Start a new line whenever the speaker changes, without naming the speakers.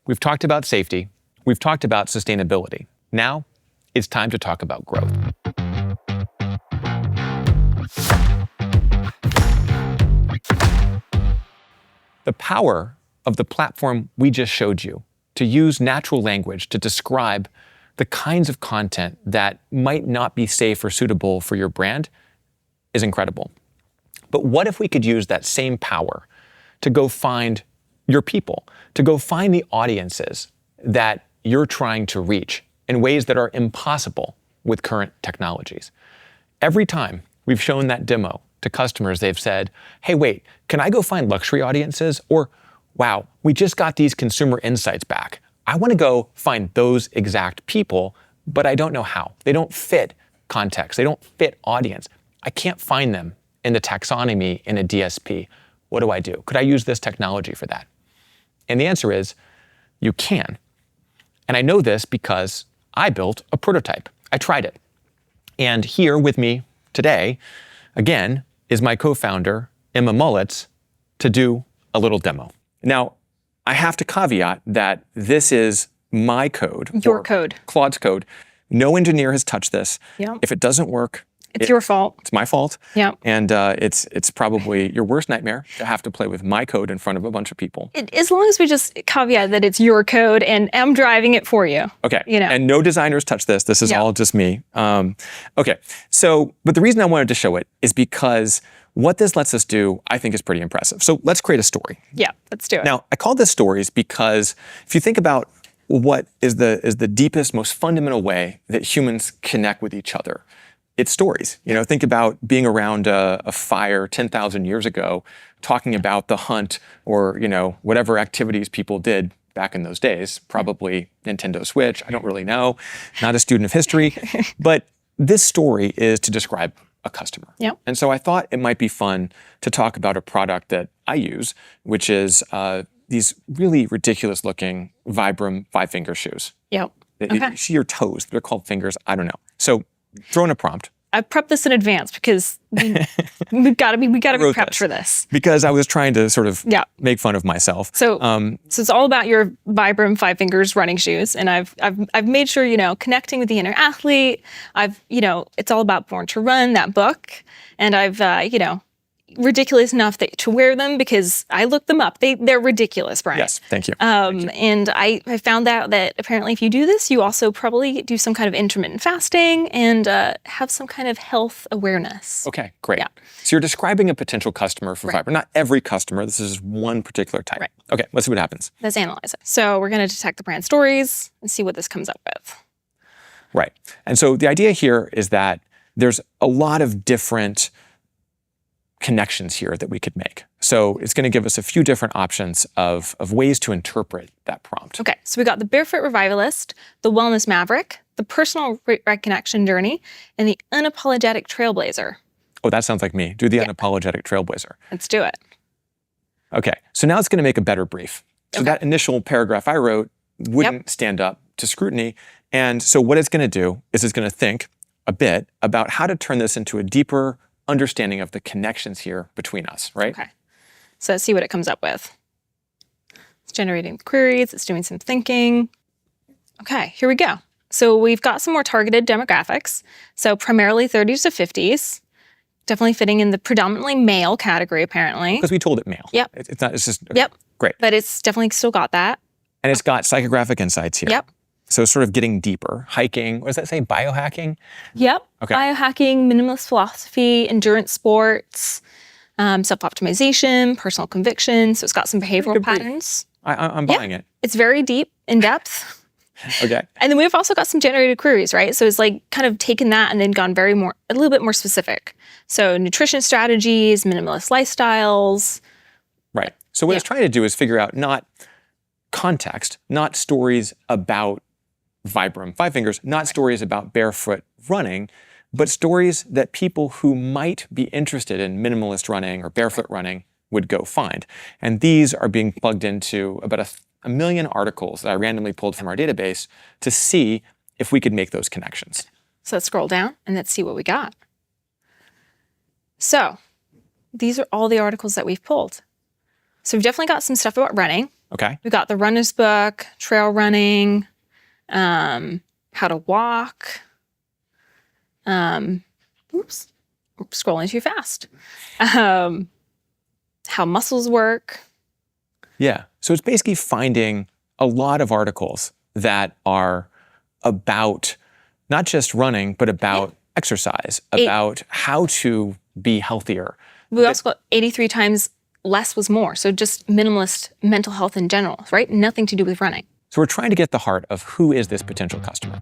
We've talked about safety. We've talked about sustainability. Now, it's time to talk about growth. The power of the platform we just showed you to use natural language to describe the kinds of content that might not be safe or suitable for your brand is incredible. But what if we could use that same power to go find your people, to go find the audiences that you're trying to reach in ways that are impossible with current technologies? Every time we've shown that demo to customers, they've said, hey, wait, can I go find luxury audiences? Or, wow, we just got these consumer insights back. I want to go find those exact people, but I don't know how. They don't fit context. They don't fit audience. I can't find them in the taxonomy in a DSP. What do I do? Could I use this technology for that? And the answer is, you can. And I know this because I built a prototype. I tried it. And here with me today, again, is my co-founder, Emma Mullitz, to do a little demo. Now, I have to caveat that this is my code.
Your code.
Claude's code. No engineer has touched this.
Yep.
If it doesn't work,
it's your fault.
It's my fault.
Yep.
And it's probably your worst nightmare to have to play with my code in front of a bunch of people.
As long as we just caveat that it's your code and I'm driving it for you.
Okay.
You know.
And no designers touch this. This is all just me. Okay. So, but the reason I wanted to show it is because what this lets us do, I think, is pretty impressive. So let's create a story.
Yeah, let's do it.
Now, I call this stories because if you think about what is the deepest, most fundamental way that humans connect with each other, it's stories. You know, think about being around a fire 10,000 years ago, talking about the hunt or, you know, whatever activities people did back in those days, probably Nintendo Switch, I don't really know, not a student of history, but this story is to describe a customer.
Yep.
And so I thought it might be fun to talk about a product that I use, which is these really ridiculous looking Vibram 5-finger shoes.
Yep.
Okay. You see your toes, they're called fingers, I don't know. So throw in a prompt.
I prepped this in advance because we got to be prepped for this.
Because I was trying to sort of make fun of myself.
So it's all about your Vibram 5 Fingers running shoes, and I've made sure, you know, connecting with the inner athlete. It's all about Born to Run, that book, and I've ridiculous enough to wear them because I looked them up. They're ridiculous, Brian.
Yes, thank you.
And I found out that apparently if you do this, you also probably do some kind of intermittent fasting and have some kind of health awareness.
Okay, great.
Yeah.
So you're describing a potential customer for Vibram. Not every customer. This is one particular type.
Right.
Okay, let's see what happens.
Let's analyze it. So we're going to detect the brand stories and see what this comes up with.
Right. And so the idea here is that there's a lot of different connections here that we could make. So it's going to give us a few different options of ways to interpret that prompt.
Okay, so we got the barefoot revivalist, the wellness maverick, the personal reconnection journey, and the unapologetic trailblazer.
Oh, that sounds like me. Do the unapologetic trailblazer.
Let's do it.
Okay, so now it's going to make a better brief. So that initial paragraph I wrote wouldn't stand up to scrutiny. And so what it's going to do is it's going to think a bit about how to turn this into a deeper understanding of the connections here between us, right?
Okay. So let's see what it comes up with. It's generating queries, it's doing some thinking. Okay, here we go. So we've got some more targeted demographics. So primarily 30s to 50s, definitely fitting in the predominantly male category, apparently.
Because we told it male.
Yep.
It's not, it's just, okay,
yep.
Great.
But it's definitely still got that.
And it's got psychographic insights here.
Yep.
So sort of getting deeper, hiking, what does that say, biohacking?
Yep,
okay.
Biohacking, minimalist philosophy, endurance sports, self-optimization, personal conviction. So it's got some behavioral patterns.
I'm buying it.
It's very deep, in depth.
Okay.
And then we've also got some generated queries, right? So it's like kind of taken that and then gone a little bit more specific. So nutrition strategies, minimalist lifestyles.
Right. So what it's trying to do is figure out not context, not stories about Vibram 5 Fingers, not stories about barefoot running, but stories that people who might be interested in minimalist running or barefoot running would go find. And these are being plugged into about a million articles that I randomly pulled from our database to see if we could make those connections.
So let's scroll down and let's see what we got. So these are all the articles that we've pulled. So we've definitely got some stuff about running.
Okay.
We've got the runner's book, trail running, how to walk. Oops, scrolling too fast. How muscles work.
Yeah. So it's basically finding a lot of articles that are about not just running, but about exercise, about how to be healthier.
We also got 83 times less was more. So just minimalist mental health in general, right? Nothing to do with running.
So we're trying to get at the heart of who is this potential customer.